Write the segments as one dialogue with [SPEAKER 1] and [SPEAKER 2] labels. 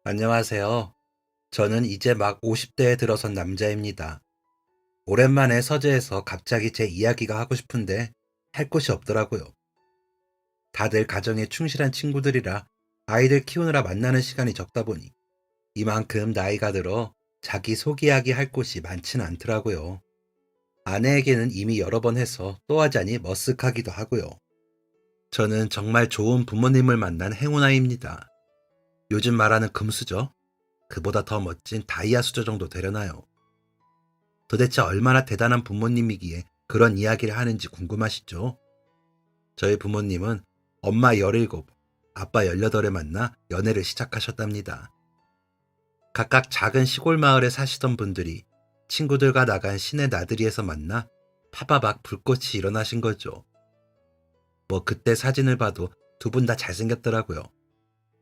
[SPEAKER 1] 안녕하세요. 저는 이제 막 50대에 들어선 남자입니다. 오랜만에 서재에서 갑자기 제 이야기가 하고 싶은데 할 곳이 없더라고요. 다들 가정에 충실한 친구들이라 아이들 키우느라 만나는 시간이 적다 보니 이만큼 나이가 들어 자기 속 이야기 할 곳이 많지는 않더라고요. 아내에게는 이미 여러 번 해서 또 하자니 머쓱하기도 하고요. 저는 정말 좋은 부모님을 만난 행운아입니다. 요즘 말하는 금수저? 그보다 더 멋진 다이아 수저 정도 되려나요? 도대체 얼마나 대단한 부모님이기에 그런 이야기를 하는지 궁금하시죠? 저희 부모님은 엄마 17, 아빠 18에 만나 연애를 시작하셨답니다. 각각 작은 시골 마을에 사시던 분들이 친구들과 나간 시내 나들이에서 만나 파바박 불꽃이 일어나신 거죠. 뭐 그때 사진을 봐도 두 분 다 잘생겼더라고요.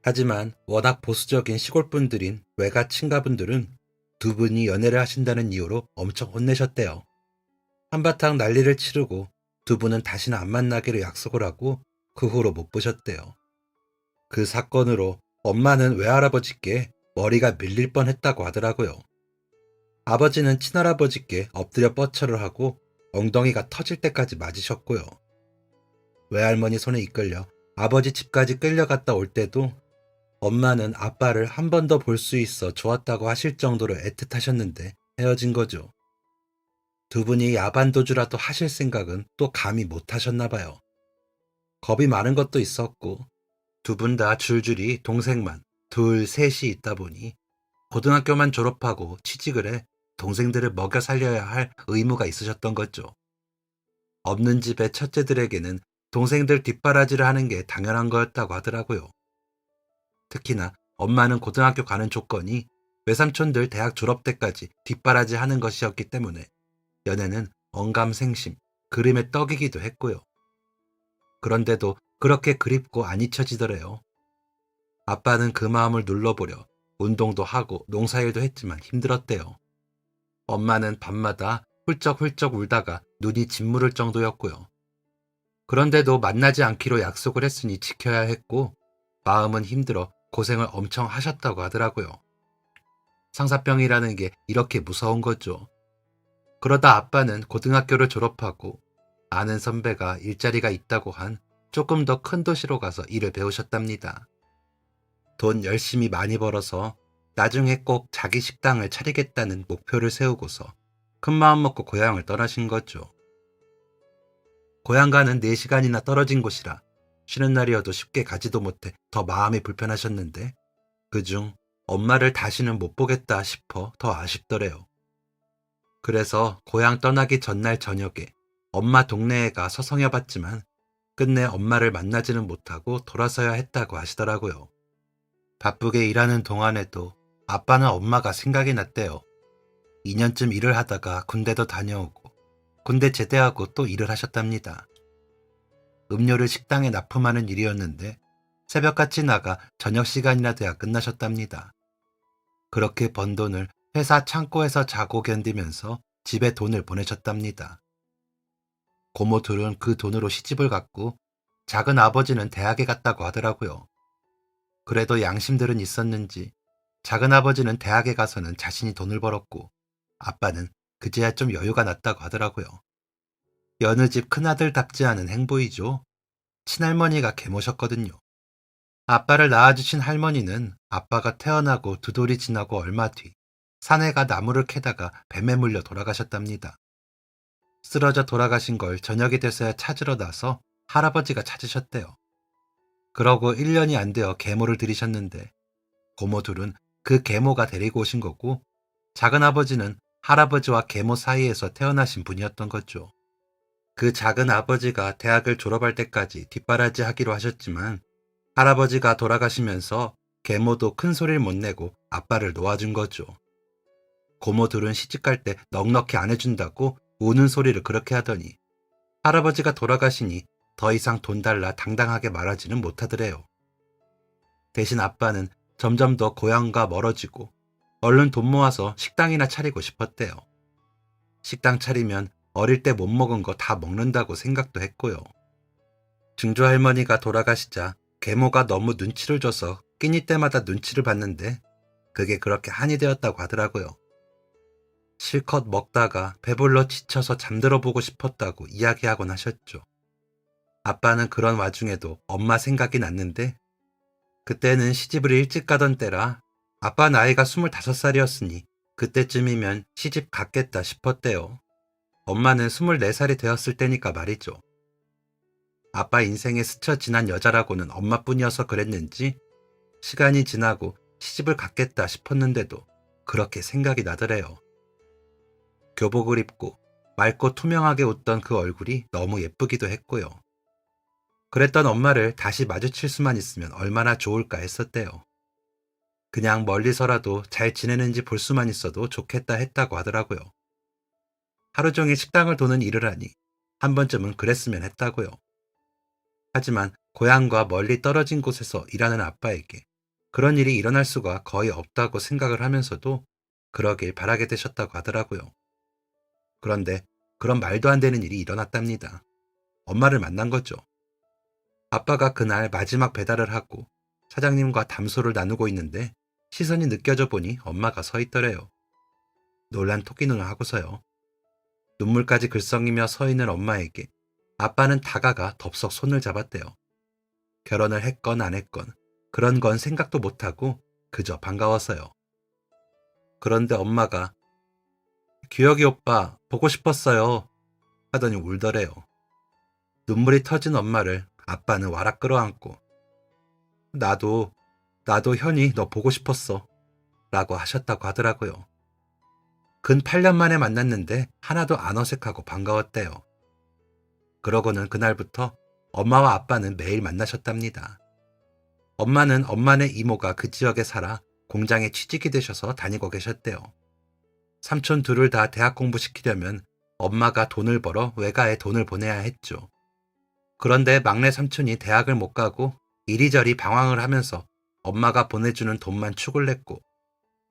[SPEAKER 1] 하지만 워낙 보수적인 시골 분들인 외가 친가분들은 두 분이 연애를 하신다는 이유로 엄청 혼내셨대요. 한바탕 난리를 치르고 두 분은 다시는 안 만나기로 약속을 하고 그 후로 못 보셨대요. 그 사건으로 엄마는 외할아버지께 머리가 밀릴 뻔했다고 하더라고요. 아버지는 친할아버지께 엎드려 뻗쳐를 하고 엉덩이가 터질 때까지 맞으셨고요. 외할머니 손에 이끌려 아버지 집까지 끌려갔다 올 때도 엄마는 아빠를 한 번 더 볼 수 있어 좋았다고 하실 정도로 애틋하셨는데 헤어진 거죠. 두 분이 야반도주라도 하실 생각은 또 감히 못 하셨나 봐요. 겁이 많은 것도 있었고 두 분 다 줄줄이 동생만 둘, 셋이 있다 보니 고등학교만 졸업하고 취직을 해 동생들을 먹여 살려야 할 의무가 있으셨던 거죠. 없는 집의 첫째들에게는 동생들 뒷바라지를 하는 게 당연한 거였다고 하더라고요. 특히나 엄마는 고등학교 가는 조건이 외삼촌들 대학 졸업 때까지 뒷바라지 하는 것이었기 때문에 연애는 언감생심, 그림의 떡이기도 했고요. 그런데도 그렇게 그립고 안 잊혀지더래요. 아빠는 그 마음을 눌러보려 운동도 하고 농사일도 했지만 힘들었대요. 엄마는 밤마다 훌쩍훌쩍 울다가 눈이 짓무를 정도였고요. 그런데도 만나지 않기로 약속을 했으니 지켜야 했고 마음은 힘들어 고생을 엄청 하셨다고 하더라고요. 상사병이라는 게 이렇게 무서운 거죠. 그러다 아빠는 고등학교를 졸업하고 아는 선배가 일자리가 있다고 한 조금 더 큰 도시로 가서 일을 배우셨답니다. 돈 열심히 많이 벌어서 나중에 꼭 자기 식당을 차리겠다는 목표를 세우고서 큰 마음 먹고 고향을 떠나신 거죠. 고향과는 4시간이나 떨어진 곳이라 쉬는 날이어도 쉽게 가지도 못해 더 마음이 불편하셨는데 그중 엄마를 다시는 못 보겠다 싶어 더 아쉽더래요. 그래서 고향 떠나기 전날 저녁에 엄마 동네에 가 서성여 봤지만 끝내 엄마를 만나지는 못하고 돌아서야 했다고 하시더라고요. 바쁘게 일하는 동안에도 아빠는 엄마가 생각이 났대요. 2년쯤 일을 하다가 군대도 다녀오고 군대 제대하고 또 일을 하셨답니다. 음료를 식당에 납품하는 일이었는데 새벽같이 나가 저녁 시간이나 돼야 끝나셨답니다. 그렇게 번 돈을 회사 창고에서 자고 견디면서 집에 돈을 보내셨답니다. 고모 둘은 그 돈으로 시집을 갔고 작은 아버지는 대학에 갔다고 하더라고요. 그래도 양심들은 있었는지 작은 아버지는 대학에 가서는 자신이 돈을 벌었고 아빠는 그제야 좀 여유가 났다고 하더라고요. 여느 집 큰아들답지 않은 행보이죠. 친할머니가 계모셨거든요. 아빠를 낳아주신 할머니는 아빠가 태어나고 2돌이 지나고 얼마 뒤 사내가 나무를 캐다가 뱀에 물려 돌아가셨답니다. 쓰러져 돌아가신 걸 저녁이 돼서야 찾으러 나서 할아버지가 찾으셨대요. 그러고 1년이 안 되어 계모를 들이셨는데 고모 둘은 그 계모가 데리고 오신 거고 작은아버지는 할아버지와 계모 사이에서 태어나신 분이었던 거죠. 그 작은 아버지가 대학을 졸업할 때까지 뒷바라지 하기로 하셨지만 할아버지가 돌아가시면서 계모도 큰 소리를 못 내고 아빠를 놓아준 거죠. 고모 둘은 시집갈 때 넉넉히 안 해준다고 우는 소리를 그렇게 하더니 할아버지가 돌아가시니 더 이상 돈 달라 당당하게 말하지는 못하더래요. 대신 아빠는 점점 더 고향과 멀어지고 얼른 돈 모아서 식당이나 차리고 싶었대요. 식당 차리면 어릴 때 못 먹은 거 다 먹는다고 생각도 했고요. 증조할머니가 돌아가시자 계모가 너무 눈치를 줘서 끼니 때마다 눈치를 봤는데 그게 그렇게 한이 되었다고 하더라고요. 실컷 먹다가 배불러 지쳐서 잠들어 보고 싶었다고 이야기하곤 하셨죠. 아빠는 그런 와중에도 엄마 생각이 났는데 그때는 시집을 일찍 가던 때라 아빠 나이가 25살이었으니 그때쯤이면 시집 갔겠다 싶었대요. 엄마는 24살이 되었을 때니까 말이죠. 아빠 인생에 스쳐 지난 여자라고는 엄마뿐이어서 그랬는지 시간이 지나고 시집을 갔겠다 싶었는데도 그렇게 생각이 나더래요. 교복을 입고 맑고 투명하게 웃던 그 얼굴이 너무 예쁘기도 했고요. 그랬던 엄마를 다시 마주칠 수만 있으면 얼마나 좋을까 했었대요. 그냥 멀리서라도 잘 지내는지 볼 수만 있어도 좋겠다 했다고 하더라고요. 하루 종일 식당을 도는 일을 하니 한 번쯤은 그랬으면 했다고요. 하지만 고향과 멀리 떨어진 곳에서 일하는 아빠에게 그런 일이 일어날 수가 거의 없다고 생각을 하면서도 그러길 바라게 되셨다고 하더라고요. 그런데 그런 말도 안 되는 일이 일어났답니다. 엄마를 만난 거죠. 아빠가 그날 마지막 배달을 하고 사장님과 담소를 나누고 있는데 시선이 느껴져 보니 엄마가 서 있더래요. 놀란 토끼 눈을 하고서요. 눈물까지 글썽이며 서 있는 엄마에게 아빠는 다가가 덥석 손을 잡았대요. 결혼을 했건 안 했건 그런 건 생각도 못하고 그저 반가워서요. 그런데 엄마가 규혁이 오빠 보고 싶었어요 하더니 울더래요. 눈물이 터진 엄마를 아빠는 와락 끌어안고 나도 현이 너 보고 싶었어 라고 하셨다고 하더라고요. 근 8년 만에 만났는데 하나도 안 어색하고 반가웠대요. 그러고는 그날부터 엄마와 아빠는 매일 만나셨답니다. 엄마는 엄마네 이모가 그 지역에 살아 공장에 취직이 되셔서 다니고 계셨대요. 삼촌 둘을 다 대학 공부시키려면 엄마가 돈을 벌어 외가에 돈을 보내야 했죠. 그런데 막내 삼촌이 대학을 못 가고 이리저리 방황을 하면서 엄마가 보내주는 돈만 축을 냈고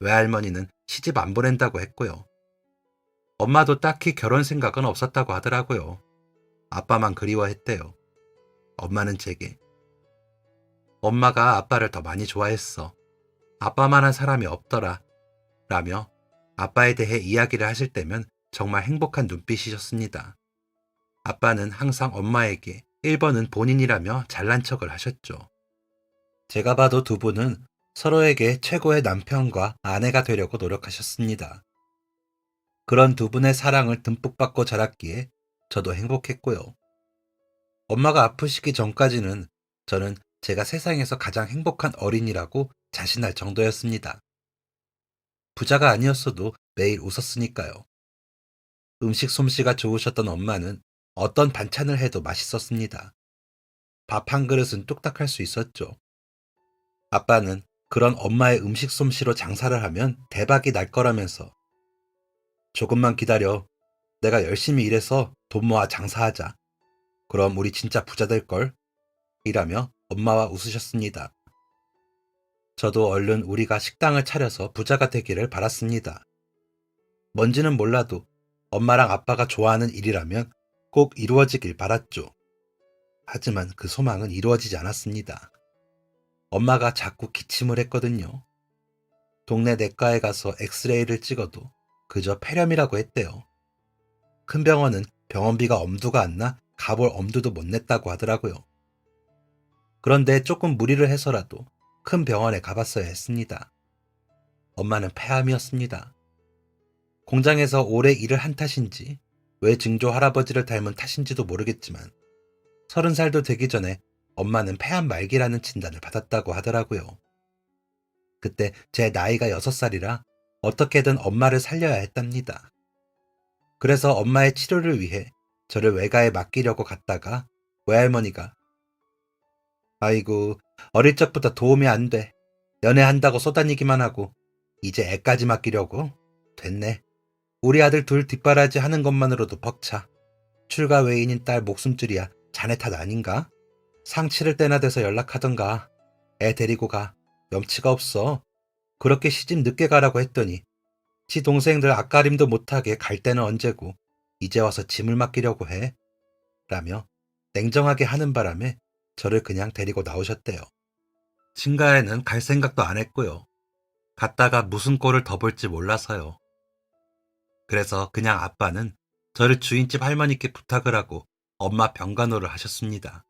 [SPEAKER 1] 외할머니는 시집 안 보낸다고 했고요. 엄마도 딱히 결혼 생각은 없었다고 하더라고요. 아빠만 그리워했대요. 엄마는 제게 엄마가 아빠를 더 많이 좋아했어. 아빠만한 사람이 없더라. 라며 아빠에 대해 이야기를 하실 때면 정말 행복한 눈빛이셨습니다. 아빠는 항상 엄마에게 1번은 본인이라며 잘난 척을 하셨죠. 제가 봐도 두 분은 서로에게 최고의 남편과 아내가 되려고 노력하셨습니다. 그런 두 분의 사랑을 듬뿍 받고 자랐기에 저도 행복했고요. 엄마가 아프시기 전까지는 저는 제가 세상에서 가장 행복한 어린이라고 자신할 정도였습니다. 부자가 아니었어도 매일 웃었으니까요. 음식 솜씨가 좋으셨던 엄마는 어떤 반찬을 해도 맛있었습니다. 밥 한 그릇은 뚝딱 할 수 있었죠. 아빠는 그런 엄마의 음식 솜씨로 장사를 하면 대박이 날 거라면서 조금만 기다려. 내가 열심히 일해서 돈 모아 장사하자. 그럼 우리 진짜 부자 될걸? 이라며 엄마와 웃으셨습니다. 저도 얼른 우리가 식당을 차려서 부자가 되기를 바랐습니다. 뭔지는 몰라도 엄마랑 아빠가 좋아하는 일이라면 꼭 이루어지길 바랐죠. 하지만 그 소망은 이루어지지 않았습니다. 엄마가 자꾸 기침을 했거든요. 동네 내과에 가서 엑스레이를 찍어도 그저 폐렴이라고 했대요. 큰 병원은 병원비가 엄두가 안 나 가볼 엄두도 못 냈다고 하더라고요. 그런데 조금 무리를 해서라도 큰 병원에 가봤어야 했습니다. 엄마는 폐암이었습니다. 공장에서 오래 일을 한 탓인지 왜 증조 할아버지를 닮은 탓인지도 모르겠지만 30살도 되기 전에 엄마는 폐암 말기라는 진단을 받았다고 하더라고요. 그때 제 나이가 6살이라 어떻게든 엄마를 살려야 했답니다. 그래서 엄마의 치료를 위해 저를 외가에 맡기려고 갔다가 외할머니가 아이고 어릴 적부터 도움이 안 돼. 연애한다고 쏘다니기만 하고 이제 애까지 맡기려고? 됐네. 우리 아들 둘 뒷바라지 하는 것만으로도 벅차. 출가 외인인 딸 목숨줄이야 자네 탓 아닌가? 상 치를 때나 돼서 연락하던가. 애 데리고 가. 염치가 없어. 그렇게 시집 늦게 가라고 했더니 지 동생들 앞가림도 못하게 갈 때는 언제고 이제 와서 짐을 맡기려고 해. 라며 냉정하게 하는 바람에 저를 그냥 데리고 나오셨대요. 친가에는 갈 생각도 안 했고요. 갔다가 무슨 꼴을 더 볼지 몰라서요. 그래서 그냥 아빠는 저를 주인집 할머니께 부탁을 하고 엄마 병간호를 하셨습니다.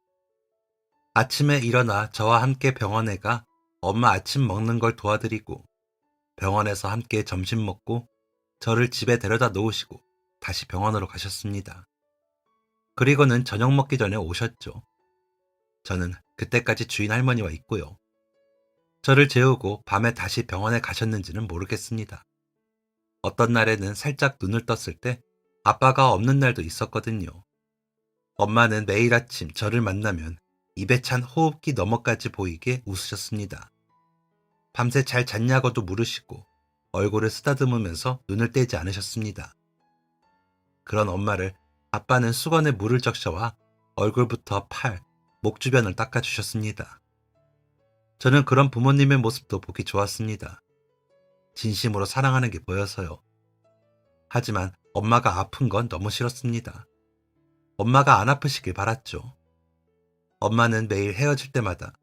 [SPEAKER 1] 아침에 일어나 저와 함께 병원에 가 엄마 아침 먹는 걸 도와드리고 병원에서 함께 점심 먹고 저를 집에 데려다 놓으시고 다시 병원으로 가셨습니다. 그리고는 저녁 먹기 전에 오셨죠. 저는 그때까지 주인 할머니와 있고요. 저를 재우고 밤에 다시 병원에 가셨는지는 모르겠습니다. 어떤 날에는 살짝 눈을 떴을 때 아빠가 없는 날도 있었거든요. 엄마는 매일 아침 저를 만나면 입에 찬 호흡기 너머까지 보이게 웃으셨습니다. 밤새 잘 잤냐고도 물으시고 얼굴을 쓰다듬으면서 눈을 떼지 않으셨습니다. 그런 엄마를 아빠는 수건에 물을 적셔와 얼굴부터 팔, 목 주변을 닦아주셨습니다. 저는 그런 부모님의 모습도 보기 좋았습니다. 진심으로 사랑하는 게 보여서요. 하지만 엄마가 아픈 건 너무 싫었습니다. 엄마가 안 아프시길 바랐죠. 엄마는 매일 헤어질 때마다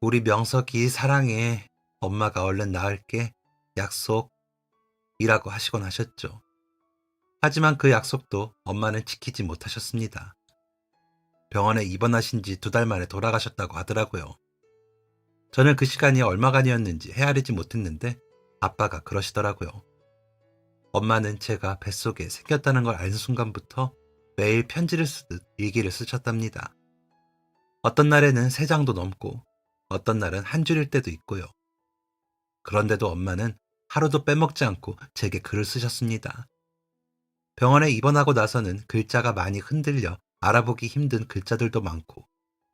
[SPEAKER 1] 우리 명석이 사랑해. 엄마가 얼른 나을게. 약속. 이라고 하시곤 하셨죠. 하지만 그 약속도 엄마는 지키지 못하셨습니다. 병원에 입원하신 지 2달 만에 돌아가셨다고 하더라고요. 저는 그 시간이 얼마간이었는지 헤아리지 못했는데 아빠가 그러시더라고요. 엄마는 제가 뱃속에 생겼다는 걸 알 순간부터 매일 편지를 쓰듯 일기를 쓰셨답니다. 어떤 날에는 3장도 넘고 어떤 날은 한 줄일 때도 있고요. 그런데도 엄마는 하루도 빼먹지 않고 제게 글을 쓰셨습니다. 병원에 입원하고 나서는 글자가 많이 흔들려 알아보기 힘든 글자들도 많고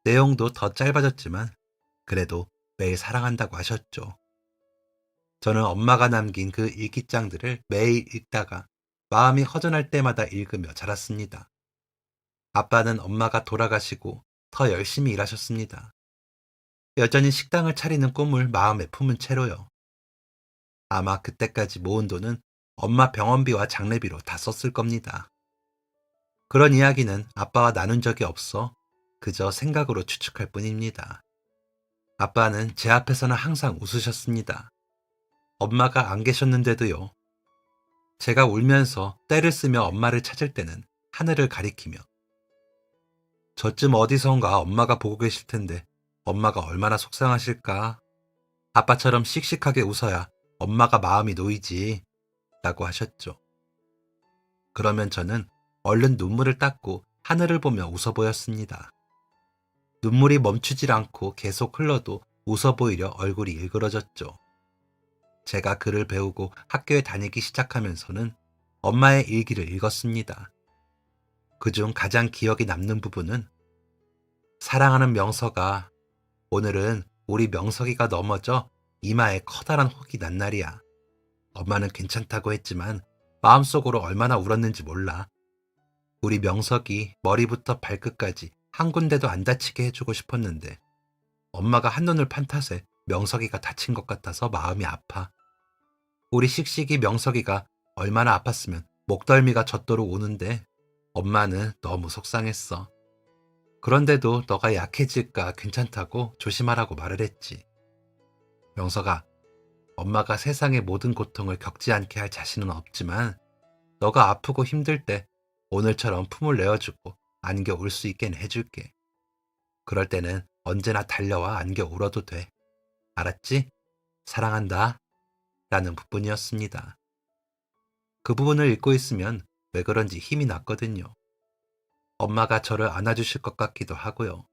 [SPEAKER 1] 내용도 더 짧아졌지만 그래도 매일 사랑한다고 하셨죠. 저는 엄마가 남긴 그 일기장들을 매일 읽다가 마음이 허전할 때마다 읽으며 자랐습니다. 아빠는 엄마가 돌아가시고 더 열심히 일하셨습니다. 여전히 식당을 차리는 꿈을 마음에 품은 채로요. 아마 그때까지 모은 돈은 엄마 병원비와 장례비로 다 썼을 겁니다. 그런 이야기는 아빠와 나눈 적이 없어 그저 생각으로 추측할 뿐입니다. 아빠는 제 앞에서는 항상 웃으셨습니다. 엄마가 안 계셨는데도요. 제가 울면서 떼를 쓰며 엄마를 찾을 때는 하늘을 가리키며 저쯤 어디선가 엄마가 보고 계실 텐데 엄마가 얼마나 속상하실까. 아빠처럼 씩씩하게 웃어야 엄마가 마음이 놓이지 라고 하셨죠. 그러면 저는 얼른 눈물을 닦고 하늘을 보며 웃어 보였습니다. 눈물이 멈추질 않고 계속 흘러도 웃어 보이려 얼굴이 일그러졌죠. 제가 글을 배우고 학교에 다니기 시작하면서는 엄마의 일기를 읽었습니다. 그중 가장 기억이 남는 부분은 사랑하는 명석아, 오늘은 우리 명석이가 넘어져 이마에 커다란 혹이 난 날이야. 엄마는 괜찮다고 했지만 마음속으로 얼마나 울었는지 몰라. 우리 명석이 머리부터 발끝까지 한 군데도 안 다치게 해주고 싶었는데 엄마가 한눈을 판 탓에 명석이가 다친 것 같아서 마음이 아파. 우리 씩씩이 명석이가 얼마나 아팠으면 목덜미가 젖도록 우는데 엄마는 너무 속상했어. 그런데도 너가 약해질까 괜찮다고 조심하라고 말을 했지. 명석아, 엄마가 세상의 모든 고통을 겪지 않게 할 자신은 없지만 너가 아프고 힘들 때 오늘처럼 품을 내어주고 안겨 울 수 있게 해줄게. 그럴 때는 언제나 달려와 안겨 울어도 돼. 알았지? 사랑한다. 라는 부분이었습니다. 그 부분을 읽고 있으면 왜 그런지 힘이 났거든요. 엄마가 저를 안아주실 것 같기도 하고요.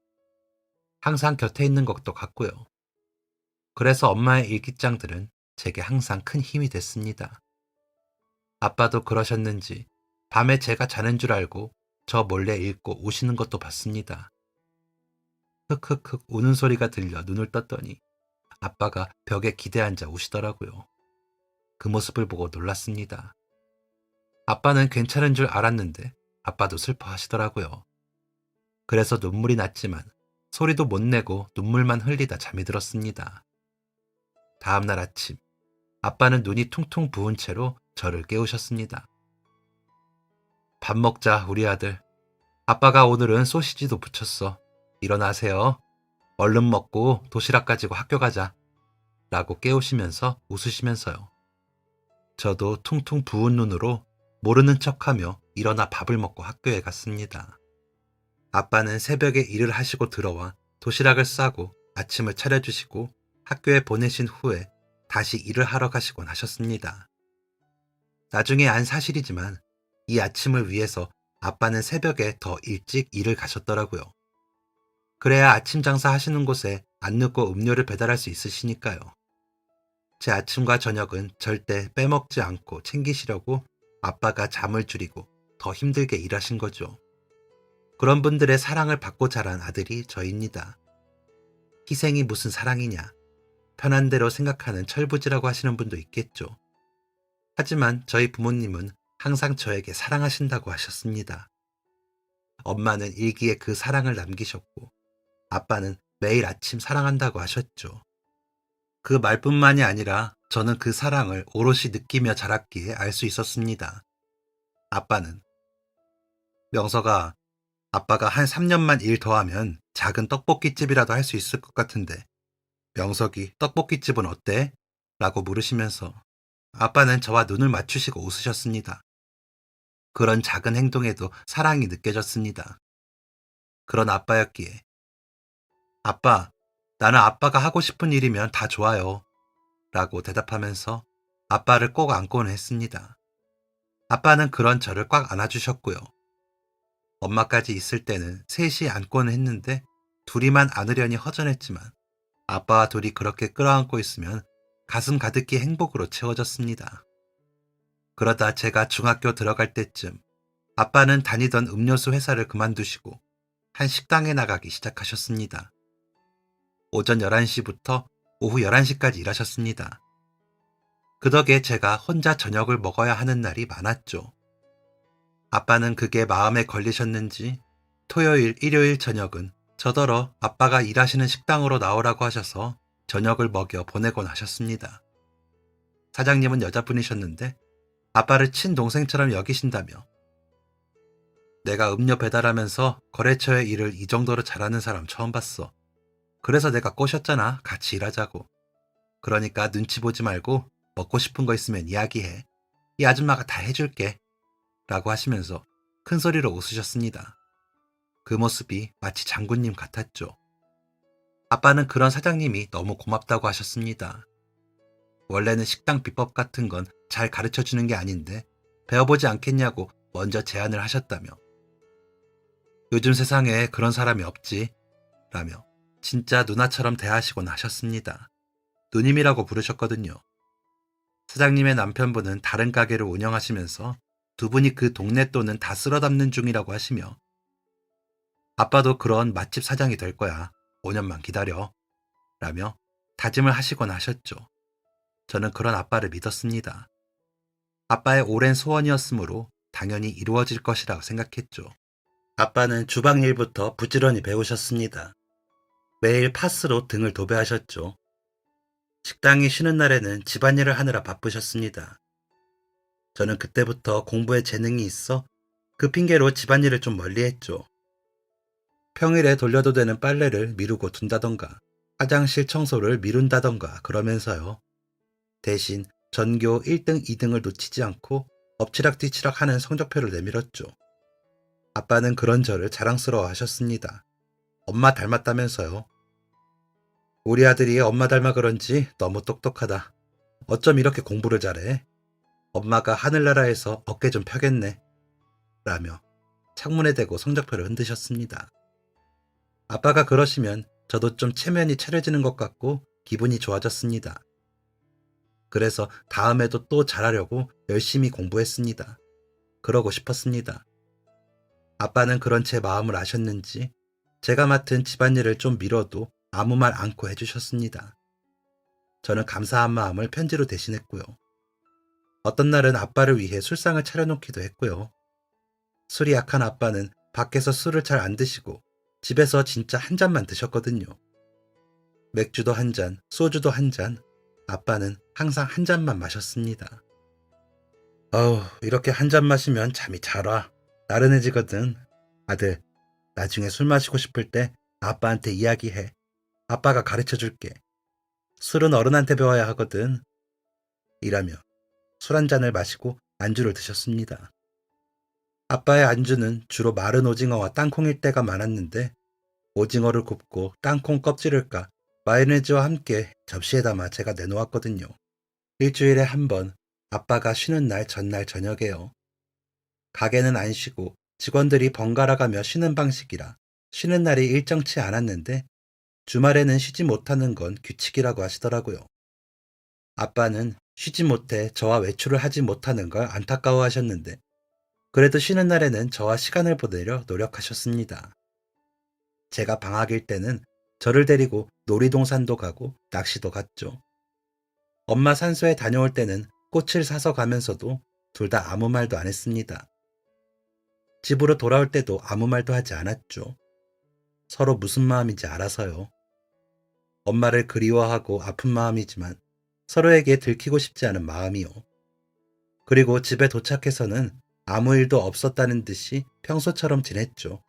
[SPEAKER 1] 항상 곁에 있는 것도 같고요. 그래서 엄마의 일기장들은 제게 항상 큰 힘이 됐습니다. 아빠도 그러셨는지 밤에 제가 자는 줄 알고 저 몰래 읽고 우시는 것도 봤습니다. 흑흑흑 우는 소리가 들려 눈을 떴더니 아빠가 벽에 기대앉아 우시더라고요. 그 모습을 보고 놀랐습니다. 아빠는 괜찮은 줄 알았는데 아빠도 슬퍼하시더라고요. 그래서 눈물이 났지만 소리도 못 내고 눈물만 흘리다 잠이 들었습니다. 다음날 아침 아빠는 눈이 퉁퉁 부은 채로 저를 깨우셨습니다. 밥 먹자 우리 아들. 아빠가 오늘은 소시지도 부쳤어. 일어나세요. 얼른 먹고 도시락 가지고 학교 가자. 라고 깨우시면서 웃으시면서요. 저도 퉁퉁 부은 눈으로 모르는 척하며 일어나 밥을 먹고 학교에 갔습니다. 아빠는 새벽에 일을 하시고 들어와 도시락을 싸고 아침을 차려주시고 학교에 보내신 후에 다시 일을 하러 가시곤 하셨습니다. 나중에 안 사실이지만 이 아침을 위해서 아빠는 새벽에 더 일찍 일을 가셨더라고요. 그래야 아침 장사 하시는 곳에 안 늦고 음료를 배달할 수 있으시니까요. 제 아침과 저녁은 절대 빼먹지 않고 챙기시려고 아빠가 잠을 줄이고 더 힘들게 일하신 거죠. 그런 분들의 사랑을 받고 자란 아들이 저입니다. 희생이 무슨 사랑이냐, 편한 대로 생각하는 철부지라고 하시는 분도 있겠죠. 하지만 저희 부모님은 항상 저에게 사랑하신다고 하셨습니다. 엄마는 일기에 그 사랑을 남기셨고 아빠는 매일 아침 사랑한다고 하셨죠. 그 말뿐만이 아니라 저는 그 사랑을 오롯이 느끼며 자랐기에 알 수 있었습니다. 아빠는 명서가 아빠가 한 3년만 일 더하면 작은 떡볶이집이라도 할 수 있을 것 같은데 명석이 떡볶이집은 어때? 라고 물으시면서 아빠는 저와 눈을 맞추시고 웃으셨습니다. 그런 작은 행동에도 사랑이 느껴졌습니다. 그런 아빠였기에 아빠, 나는 아빠가 하고 싶은 일이면 다 좋아요. 라고 대답하면서 아빠를 꼭 안곤 했습니다. 아빠는 그런 저를 꽉 안아주셨고요. 엄마까지 있을 때는 셋이 안곤 했는데 둘이만 안으려니 허전했지만 아빠와 둘이 그렇게 끌어안고 있으면 가슴 가득히 행복으로 채워졌습니다. 그러다 제가 중학교 들어갈 때쯤 아빠는 다니던 음료수 회사를 그만두시고 한 식당에 나가기 시작하셨습니다. 오전 11시부터 오후 11시까지 일하셨습니다. 그 덕에 제가 혼자 저녁을 먹어야 하는 날이 많았죠. 아빠는 그게 마음에 걸리셨는지 토요일, 일요일 저녁은 저더러 아빠가 일하시는 식당으로 나오라고 하셔서 저녁을 먹여 보내곤 하셨습니다. 사장님은 여자분이셨는데 아빠를 친동생처럼 여기신다며 내가 음료 배달하면서 거래처의 일을 이 정도로 잘하는 사람 처음 봤어. 그래서 내가 꼬셨잖아. 같이 일하자고. 그러니까 눈치 보지 말고 먹고 싶은 거 있으면 이야기해. 이 아줌마가 다 해줄게. 라고 하시면서 큰 소리로 웃으셨습니다. 그 모습이 마치 장군님 같았죠. 아빠는 그런 사장님이 너무 고맙다고 하셨습니다. 원래는 식당 비법 같은 건 잘 가르쳐 주는 게 아닌데 배워보지 않겠냐고 먼저 제안을 하셨다며 요즘 세상에 그런 사람이 없지 라며 진짜 누나처럼 대하시곤 하셨습니다. 누님이라고 부르셨거든요. 사장님의 남편분은 다른 가게를 운영하시면서 두 분이 그 동네 돈은 다 쓸어 담는 중이라고 하시며 아빠도 그런 맛집 사장이 될 거야. 5년만 기다려. 라며 다짐을 하시곤 하셨죠. 저는 그런 아빠를 믿었습니다. 아빠의 오랜 소원이었으므로 당연히 이루어질 것이라고 생각했죠. 아빠는 주방 일부터 부지런히 배우셨습니다. 매일 파스로 등을 도배하셨죠. 식당이 쉬는 날에는 집안일을 하느라 바쁘셨습니다. 저는 그때부터 공부에 재능이 있어 그 핑계로 집안일을 좀 멀리했죠. 평일에 돌려도 되는 빨래를 미루고 둔다던가 화장실 청소를 미룬다던가 그러면서요. 대신 전교 1등, 2등을 놓치지 않고 엎치락뒤치락 하는 성적표를 내밀었죠. 아빠는 그런 저를 자랑스러워 하셨습니다. 엄마 닮았다면서요. 우리 아들이 엄마 닮아 그런지 너무 똑똑하다. 어쩜 이렇게 공부를 잘해? 엄마가 하늘나라에서 어깨 좀 펴겠네. 라며 창문에 대고 성적표를 흔드셨습니다. 아빠가 그러시면 저도 좀 체면이 차려지는 것 같고 기분이 좋아졌습니다. 그래서 다음에도 또 잘하려고 열심히 공부했습니다. 그러고 싶었습니다. 아빠는 그런 제 마음을 아셨는지 제가 맡은 집안일을 좀 미뤄도 아무 말 않고 해주셨습니다. 저는 감사한 마음을 편지로 대신했고요. 어떤 날은 아빠를 위해 술상을 차려놓기도 했고요. 술이 약한 아빠는 밖에서 술을 잘 안 드시고 집에서 진짜 한 잔만 드셨거든요. 맥주도 한 잔, 소주도 한 잔, 아빠는 항상 한 잔만 마셨습니다. 이렇게 한 잔 마시면 잠이 잘 와. 나른해지거든. 아들, 나중에 술 마시고 싶을 때 아빠한테 이야기해. 아빠가 가르쳐 줄게. 술은 어른한테 배워야 하거든. 이라며 술 한 잔을 마시고 안주를 드셨습니다. 아빠의 안주는 주로 마른 오징어와 땅콩일 때가 많았는데 오징어를 굽고 땅콩 껍질을 까 마요네즈와 함께 접시에 담아 제가 내놓았거든요. 일주일에 한 번 아빠가 쉬는 날 전날 저녁에요. 가게는 안 쉬고 직원들이 번갈아 가며 쉬는 방식이라 쉬는 날이 일정치 않았는데 주말에는 쉬지 못하는 건 규칙이라고 하시더라고요. 아빠는 쉬지 못해 저와 외출을 하지 못하는 걸 안타까워 하셨는데 그래도 쉬는 날에는 저와 시간을 보내려 노력하셨습니다. 제가 방학일 때는 저를 데리고 놀이동산도 가고 낚시도 갔죠. 엄마 산소에 다녀올 때는 꽃을 사서 가면서도 둘 다 아무 말도 안 했습니다. 집으로 돌아올 때도 아무 말도 하지 않았죠. 서로 무슨 마음인지 알아서요. 엄마를 그리워하고 아픈 마음이지만 서로에게 들키고 싶지 않은 마음이요. 그리고 집에 도착해서는 아무 일도 없었다는 듯이 평소처럼 지냈죠.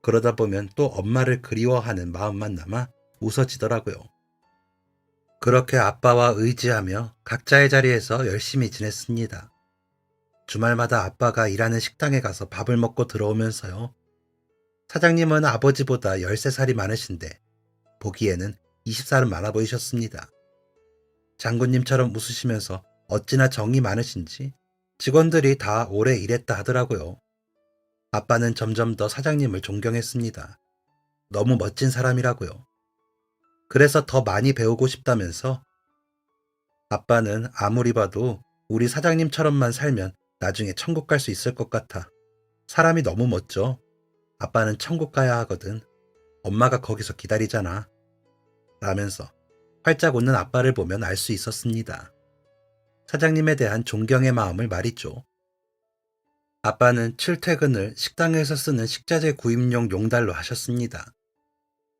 [SPEAKER 1] 그러다 보면 또 엄마를 그리워하는 마음만 남아 웃어지더라고요. 그렇게 아빠와 의지하며 각자의 자리에서 열심히 지냈습니다. 주말마다 아빠가 일하는 식당에 가서 밥을 먹고 들어오면서요. 사장님은 아버지보다 13살이 많으신데 보기에는 20살은 많아 보이셨습니다. 장군님처럼 웃으시면서 어찌나 정이 많으신지 직원들이 다 오래 일했다 하더라고요. 아빠는 점점 더 사장님을 존경했습니다. 너무 멋진 사람이라고요. 그래서 더 많이 배우고 싶다면서 아빠는 아무리 봐도 우리 사장님처럼만 살면 나중에 천국 갈 수 있을 것 같아. 사람이 너무 멋져. 아빠는 천국 가야 하거든. 엄마가 거기서 기다리잖아. 라면서 활짝 웃는 아빠를 보면 알 수 있었습니다. 사장님에 대한 존경의 마음을 말이죠. 아빠는 출퇴근을 식당에서 쓰는 식자재 구입용 용달로 하셨습니다.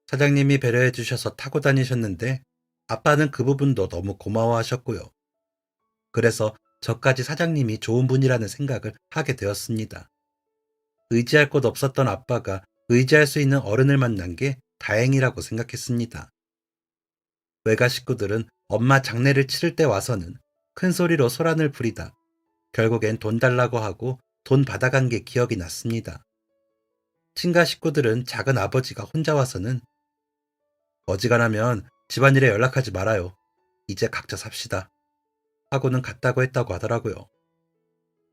[SPEAKER 1] 사장님이 배려해 주셔서 타고 다니셨는데 아빠는 그 부분도 너무 고마워하셨고요. 그래서 저까지 사장님이 좋은 분이라는 생각을 하게 되었습니다. 의지할 곳 없었던 아빠가 의지할 수 있는 어른을 만난 게 다행이라고 생각했습니다. 외가 식구들은 엄마 장례를 치를 때 와서는 큰 소리로 소란을 부리다 결국엔 돈 달라고 하고 돈 받아간 게 기억이 났습니다. 친가 식구들은 작은 아버지가 혼자 와서는 어지간하면 집안일에 연락하지 말아요. 이제 각자 삽시다. 하고는 갔다고 했다고 하더라고요.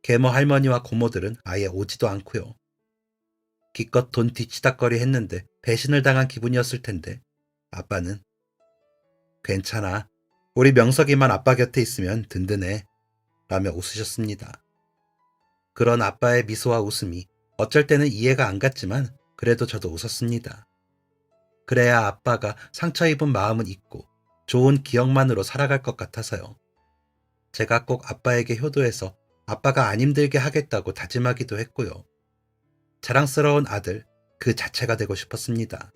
[SPEAKER 1] 계모 할머니와 고모들은 아예 오지도 않고요. 기껏 돈 뒤치다거리 했는데 배신을 당한 기분이었을 텐데 아빠는 괜찮아. 우리 명석이만 아빠 곁에 있으면 든든해. 라며 웃으셨습니다. 그런 아빠의 미소와 웃음이 어쩔 때는 이해가 안 갔지만 그래도 저도 웃었습니다. 그래야 아빠가 상처 입은 마음은 잊고 좋은 기억만으로 살아갈 것 같아서요. 제가 꼭 아빠에게 효도해서 아빠가 안 힘들게 하겠다고 다짐하기도 했고요. 자랑스러운 아들 그 자체가 되고 싶었습니다.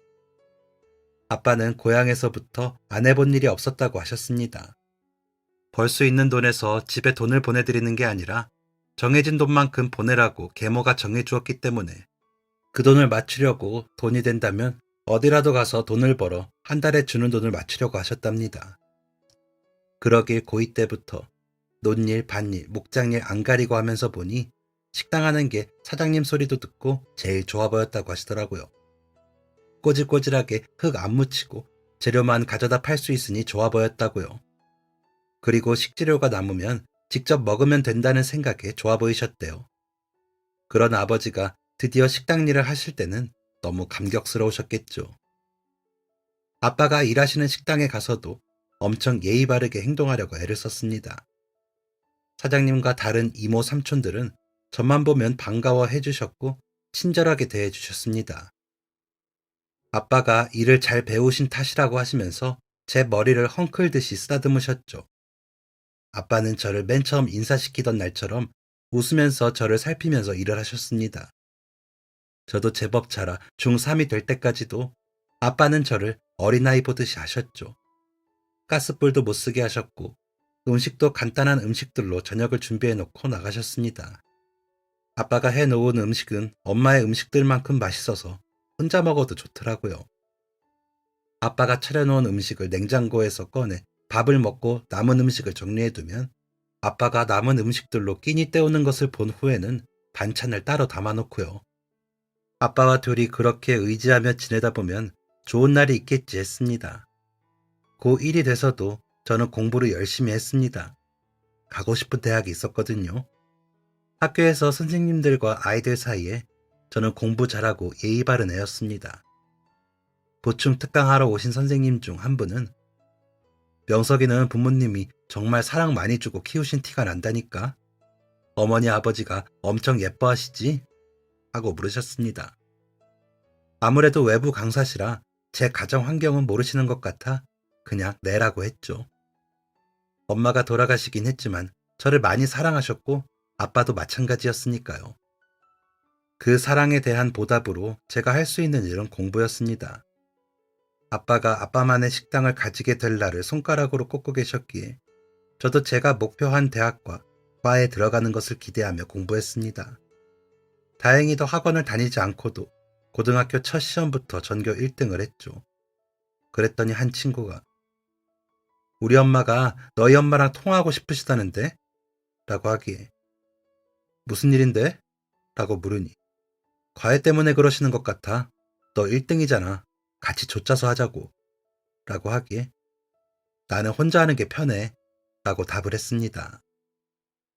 [SPEAKER 1] 아빠는 고향에서부터 안 해본 일이 없었다고 하셨습니다. 벌 수 있는 돈에서 집에 돈을 보내드리는 게 아니라 정해진 돈만큼 보내라고 계모가 정해주었기 때문에 그 돈을 맞추려고 돈이 된다면 어디라도 가서 돈을 벌어 한 달에 주는 돈을 맞추려고 하셨답니다. 그러길 고2 때부터 논일, 밭일, 목장일 안 가리고 하면서 보니 식당 하는 게 사장님 소리도 듣고 제일 좋아 보였다고 하시더라고요. 꼬질꼬질하게 흙 안 묻히고 재료만 가져다 팔 수 있으니 좋아 보였다고요. 그리고 식재료가 남으면 직접 먹으면 된다는 생각에 좋아 보이셨대요. 그런 아버지가 드디어 식당 일을 하실 때는 너무 감격스러우셨겠죠. 아빠가 일하시는 식당에 가서도 엄청 예의 바르게 행동하려고 애를 썼습니다. 사장님과 다른 이모 삼촌들은 저만 보면 반가워해 주셨고 친절하게 대해 주셨습니다. 아빠가 일을 잘 배우신 탓이라고 하시면서 제 머리를 헝클듯이 쓰다듬으셨죠. 아빠는 저를 맨 처음 인사시키던 날처럼 웃으면서 저를 살피면서 일을 하셨습니다. 저도 제법 자라 중3이 될 때까지도 아빠는 저를 어린아이 보듯이 하셨죠. 가스불도 못 쓰게 하셨고 음식도 간단한 음식들로 저녁을 준비해 놓고 나가셨습니다. 아빠가 해놓은 음식은 엄마의 음식들만큼 맛있어서 혼자 먹어도 좋더라고요. 아빠가 차려놓은 음식을 냉장고에서 꺼내 밥을 먹고 남은 음식을 정리해두면 아빠가 남은 음식들로 끼니 때우는 것을 본 후에는 반찬을 따로 담아놓고요. 아빠와 둘이 그렇게 의지하며 지내다 보면 좋은 날이 있겠지 했습니다. 고1이 돼서도 저는 공부를 열심히 했습니다. 가고 싶은 대학이 있었거든요. 학교에서 선생님들과 아이들 사이에 저는 공부 잘하고 예의 바른 애였습니다. 보충 특강하러 오신 선생님 중 한 분은 명석이는 부모님이 정말 사랑 많이 주고 키우신 티가 난다니까. 어머니 아버지가 엄청 예뻐하시지? 하고 물으셨습니다. 아무래도 외부 강사시라 제 가정 환경은 모르시는 것 같아 그냥 네라고 했죠. 엄마가 돌아가시긴 했지만 저를 많이 사랑하셨고 아빠도 마찬가지였으니까요. 그 사랑에 대한 보답으로 제가 할 수 있는 일은 공부였습니다. 아빠가 아빠만의 식당을 가지게 될 날을 손가락으로 꼽고 계셨기에 저도 제가 목표한 대학과 과에 들어가는 것을 기대하며 공부했습니다. 다행히도 학원을 다니지 않고도 고등학교 첫 시험부터 전교 1등을 했죠. 그랬더니 한 친구가 우리 엄마가 너희 엄마랑 통화하고 싶으시다는데? 라고 하기에 무슨 일인데? 라고 물으니 과외 때문에 그러시는 것 같아. 너 1등이잖아. 같이 좆짜서 하자고. 라고 하기에 나는 혼자 하는 게 편해. 라고 답을 했습니다.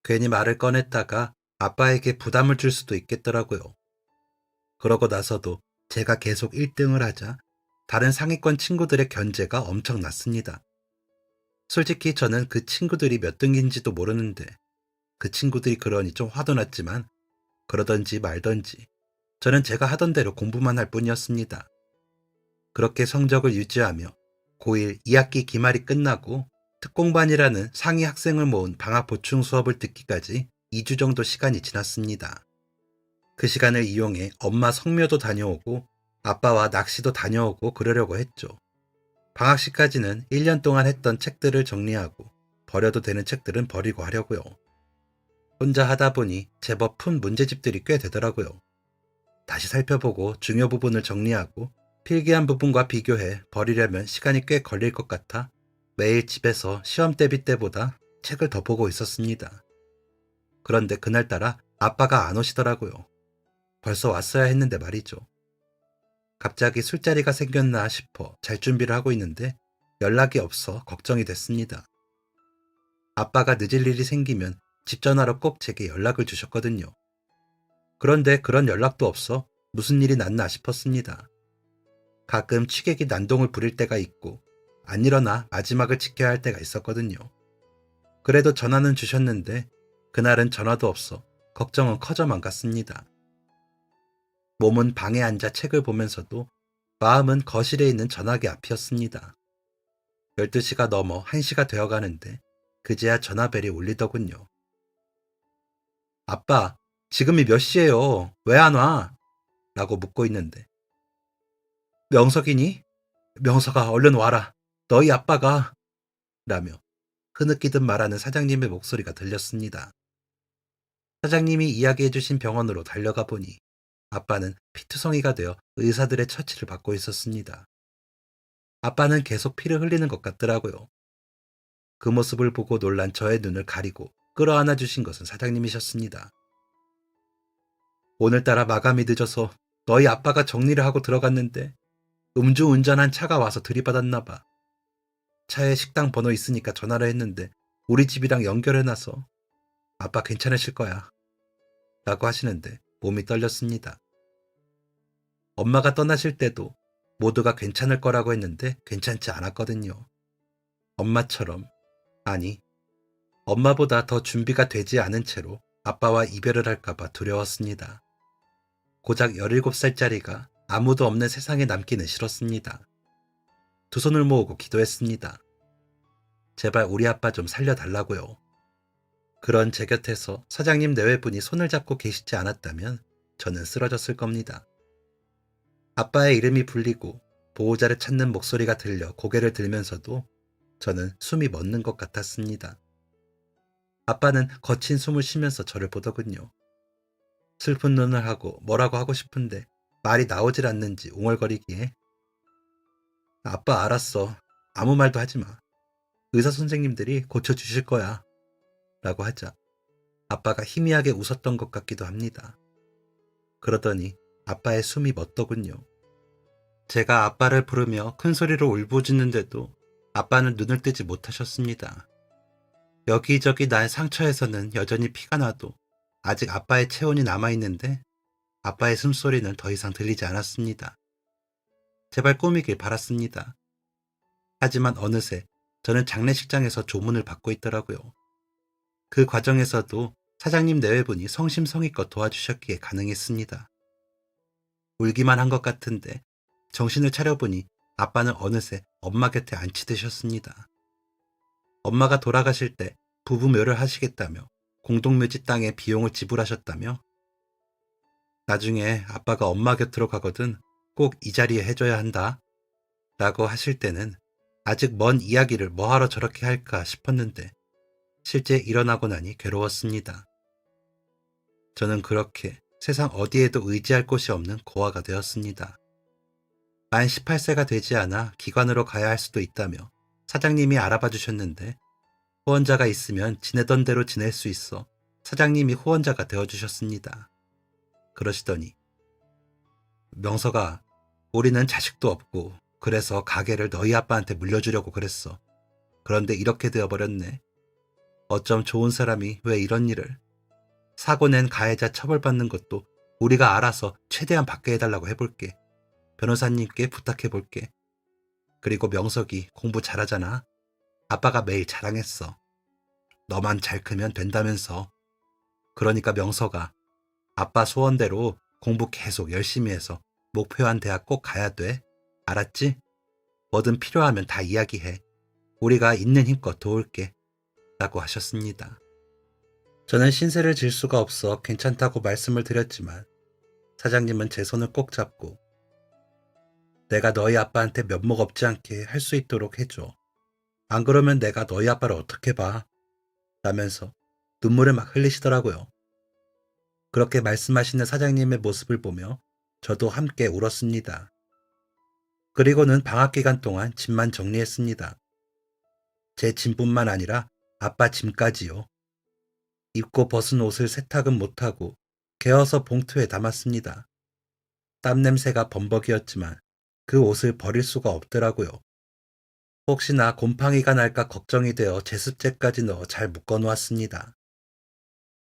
[SPEAKER 1] 괜히 말을 꺼냈다가 아빠에게 부담을 줄 수도 있겠더라고요. 그러고 나서도 제가 계속 1등을 하자 다른 상위권 친구들의 견제가 엄청났습니다. 솔직히 저는 그 친구들이 몇 등인지도 모르는데 그 친구들이 그러니 좀 화도 났지만 그러던지 말던지 저는 제가 하던 대로 공부만 할 뿐이었습니다. 그렇게 성적을 유지하며 고1 2학기 기말이 끝나고 특공반이라는 상위 학생을 모은 방학 보충 수업을 듣기까지 2주 정도 시간이 지났습니다. 그 시간을 이용해 엄마 성묘도 다녀오고 아빠와 낚시도 다녀오고 그러려고 했죠. 방학시까지는 1년 동안 했던 책들을 정리하고 버려도 되는 책들은 버리고 하려고요. 혼자 하다 보니 제법 푼 문제집들이 꽤 되더라고요. 다시 살펴보고 중요 부분을 정리하고 필기한 부분과 비교해 버리려면 시간이 꽤 걸릴 것 같아 매일 집에서 시험 대비 때보다 책을 더 보고 있었습니다. 그런데 그날따라 아빠가 안 오시더라고요. 벌써 왔어야 했는데 말이죠. 갑자기 술자리가 생겼나 싶어 잘 준비를 하고 있는데 연락이 없어 걱정이 됐습니다. 아빠가 늦을 일이 생기면 집 전화로 꼭 제게 연락을 주셨거든요. 그런데 그런 연락도 없어 무슨 일이 났나 싶었습니다. 가끔 취객이 난동을 부릴 때가 있고 안 일어나 마지막을 지켜야 할 때가 있었거든요. 그래도 전화는 주셨는데 그날은 전화도 없어 걱정은 커져만 갔습니다. 몸은 방에 앉아 책을 보면서도 마음은 거실에 있는 전화기 앞이었습니다. 12시가 넘어 1시가 되어가는데 그제야 전화벨이 울리더군요. 아빠, 지금이 몇 시예요? 왜 안 와? 라고 묻고 있는데 명석이니? 명석아 얼른 와라. 너희 아빠가 라며 흐느끼듯 말하는 사장님의 목소리가 들렸습니다. 사장님이 이야기해주신 병원으로 달려가 보니 아빠는 피투성이가 되어 의사들의 처치를 받고 있었습니다. 아빠는 계속 피를 흘리는 것 같더라고요. 그 모습을 보고 놀란 저의 눈을 가리고 끌어안아 주신 것은 사장님이셨습니다. 오늘따라 마감이 늦어서 너희 아빠가 정리를 하고 들어갔는데 음주운전한 차가 와서 들이받았나 봐. 차에 식당 번호 있으니까 전화를 했는데 우리 집이랑 연결해놔서 아빠 괜찮으실 거야. 라고 하시는데 몸이 떨렸습니다. 엄마가 떠나실 때도 모두가 괜찮을 거라고 했는데 괜찮지 않았거든요. 엄마처럼, 아니, 엄마보다 더 준비가 되지 않은 채로 아빠와 이별을 할까봐 두려웠습니다. 고작 17살짜리가 아무도 없는 세상에 남기는 싫었습니다. 두 손을 모으고 기도했습니다. 제발 우리 아빠 좀 살려달라고요. 그런 제 곁에서 사장님 내외분이 손을 잡고 계시지 않았다면 저는 쓰러졌을 겁니다. 아빠의 이름이 불리고 보호자를 찾는 목소리가 들려 고개를 들면서도 저는 숨이 멎는 것 같았습니다. 아빠는 거친 숨을 쉬면서 저를 보더군요. 슬픈 눈을 하고 뭐라고 하고 싶은데 말이 나오질 않는지 웅얼거리기에 아빠 알았어. 아무 말도 하지 마. 의사 선생님들이 고쳐주실 거야. 라고 하자 아빠가 희미하게 웃었던 것 같기도 합니다. 그러더니 아빠의 숨이 멎더군요. 제가 아빠를 부르며 큰 소리로 울부짖는데도 아빠는 눈을 뜨지 못하셨습니다. 여기저기 난 상처에서는 여전히 피가 나도 아직 아빠의 체온이 남아있는데 아빠의 숨소리는 더 이상 들리지 않았습니다. 제발 꿈이길 바랐습니다. 하지만 어느새 저는 장례식장에서 조문을 받고 있더라고요. 그 과정에서도 사장님 내외분이 성심성의껏 도와주셨기에 가능했습니다. 울기만 한 것 같은데 정신을 차려보니 아빠는 어느새 엄마 곁에 앉히드셨습니다. 엄마가 돌아가실 때 부부묘를 하시겠다며 공동묘지 땅에 비용을 지불하셨다며 나중에 아빠가 엄마 곁으로 가거든 꼭 이 자리에 해줘야 한다 라고 하실 때는 아직 먼 이야기를 뭐하러 저렇게 할까 싶었는데 실제 일어나고 나니 괴로웠습니다. 저는 그렇게 세상 어디에도 의지할 곳이 없는 고아가 되었습니다. 만 18세가 되지 않아 기관으로 가야 할 수도 있다며 사장님이 알아봐 주셨는데 후원자가 있으면 지내던 대로 지낼 수 있어 사장님이 후원자가 되어주셨습니다. 그러시더니 명서가 우리는 자식도 없고 그래서 가게를 너희 아빠한테 물려주려고 그랬어. 그런데 이렇게 되어버렸네. 어쩜 좋은 사람이 왜 이런 일을. 사고 낸 가해자 처벌받는 것도 우리가 알아서 최대한 받게 해달라고 해볼게. 변호사님께 부탁해볼게. 그리고 명석이 공부 잘하잖아. 아빠가 매일 자랑했어. 너만 잘 크면 된다면서. 그러니까 명서가 아빠 소원대로 공부 계속 열심히 해서 목표한 대학 꼭 가야 돼. 알았지? 뭐든 필요하면 다 이야기해. 우리가 있는 힘껏 도울게. 라고 하셨습니다. 저는 신세를 질 수가 없어 괜찮다고 말씀을 드렸지만 사장님은 제 손을 꼭 잡고 내가 너희 아빠한테 면목 없지 않게 할 수 있도록 해줘. 안 그러면 내가 너희 아빠를 어떻게 봐? 라면서 눈물을 막 흘리시더라고요. 그렇게 말씀하시는 사장님의 모습을 보며 저도 함께 울었습니다. 그리고는 방학 기간 동안 짐만 정리했습니다. 제 짐뿐만 아니라 아빠 짐까지요. 입고 벗은 옷을 세탁은 못하고 개어서 봉투에 담았습니다. 땀 냄새가 범벅이었지만 그 옷을 버릴 수가 없더라고요. 혹시나 곰팡이가 날까 걱정이 되어 제습제까지 넣어 잘 묶어 놓았습니다.